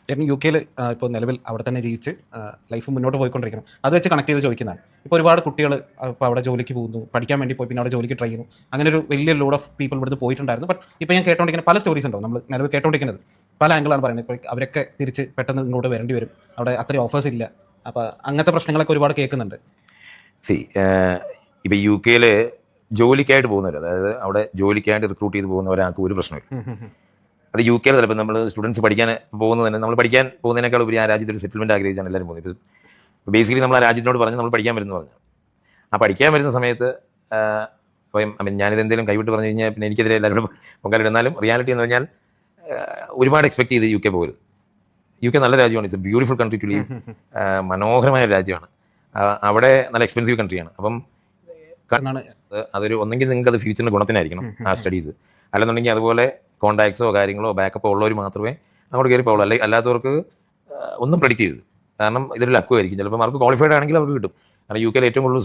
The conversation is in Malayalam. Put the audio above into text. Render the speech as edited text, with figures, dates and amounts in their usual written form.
ചേട്ടൻ യു കെയിൽ ഇപ്പോൾ നിലവിൽ അവിടെ തന്നെ ജീവിച്ച് ലൈഫ് മുന്നോട്ട് പോയിക്കൊണ്ടിരിക്കണം. അത് വെച്ച് കണക്ട് ചെയ്ത് ചോദിക്കുന്നതാണ്. ഇപ്പോൾ ഒരുപാട് കുട്ടികൾ ഇപ്പോൾ അവിടെ ജോലിക്ക് പോകുന്നു, പഠിക്കാൻ വേണ്ടി പോയി പിന്നെ അവിടെ ജോലിക്ക് ട്രൈ ചെയ്യുന്നു. അങ്ങനെ ഒരു വലിയ ലോഡ് ഓഫ് പീപ്പിൾ ഇവിടുന്ന് പോയിട്ടുണ്ടായിരുന്നു. ബട്ട് ഇപ്പോൾ ഞാൻ കേട്ടോണ്ടിരിക്കുന്ന പല സ്റ്റോറീസ് ഉണ്ടാവും, നമ്മൾ നിലവിൽ കേട്ടോണ്ടിരിക്കുന്നത് പല ആംഗിളാണ് പറയുന്നത്. ഇപ്പോൾ അവരൊക്കെ തിരിച്ച് പെട്ടെന്ന് ഇങ്ങോട്ട് വരേണ്ടി വരും, അവിടെ അത്രയും ഓഫേഴ്സ് ഇല്ല. അപ്പോൾ അങ്ങനത്തെ പ്രശ്നങ്ങളൊക്കെ ഒരുപാട് കേൾക്കുന്നുണ്ട്. സി ഇപ്പം യു കെയിൽ ജോലിക്കായിട്ട് പോകുന്നവർ, അതായത് അവിടെ ജോലിക്കായിട്ട് റിക്രൂട്ട് ചെയ്ത് പോകുന്നവരാൾക്ക് ഒരു പ്രശ്നമില്ല. അത് യു കെയിൽ ചിലപ്പോൾ നമ്മൾ സ്റ്റുഡൻസ് പഠിക്കാൻ പോകുന്നത് തന്നെ, നമ്മൾ പഠിക്കാൻ പോകുന്നതിനേക്കാൾ ഉപരി ആ രാജ്യത്തൊരു സെറ്റിൽമെൻറ്റ് ആഗ്രഹിച്ചാണ് എല്ലാവരും പോകുന്നത്. ഇപ്പോൾ ബേസിക്കലി നമ്മൾ ആ രാജ്യത്തിനോട് പറഞ്ഞ് നമ്മൾ പഠിക്കാൻ വരുന്നു പറഞ്ഞു. ആ പഠിക്കാൻ വരുന്ന സമയത്ത് അപ്പം ഞാനിത് എന്തെങ്കിലും കൈവിട്ട് പറഞ്ഞു കഴിഞ്ഞാൽ പിന്നെ എനിക്കെതിരെ എല്ലാവരോടും പൊങ്കാലിടുന്നാലും റിയാലിറ്റി എന്ന് പറഞ്ഞാൽ ഒരുപാട് എക്സ്പെക്ട് ചെയ്ത് യു കെ പോകരുത്. യു കെ നല്ല രാജ്യമാണ്, it's a beautiful country to leave. മനോഹരമായ ഒരു രാജ്യമാണ്. അവിടെ നല്ല എക്സ്പെൻസീവ് കൺട്രിയാണ്. അപ്പം അതൊരു ഒന്നെങ്കിൽ നിങ്ങൾക്ക് അത് ഫ്യൂച്ചറിന് ഗുണത്തിനായിരിക്കണം ആ സ്റ്റഡീസ്, അല്ലെന്നുണ്ടെങ്കിൽ അതുപോലെ കോൺടാക്ട്സോ കാര്യങ്ങളോ ബാക്കപ്പോ ഉള്ളവർ മാത്രമേ അങ്ങോട്ട് കയറി പോകുള്ളൂ. അല്ലെങ്കിൽ അല്ലാത്തവർക്ക് ഒന്നും പ്രെഡിക്റ്റ് ചെയ്യരുത്. കാരണം ഇതൊരു ലക്കുമായിരിക്കും. ചിലപ്പോൾ മാർക്ക് ക്വാളിഫൈഡ് ആണെങ്കിൽ അവർക്ക് കിട്ടും. കാരണം യു കെയിൽ ഏറ്റവും കൂടുതൽ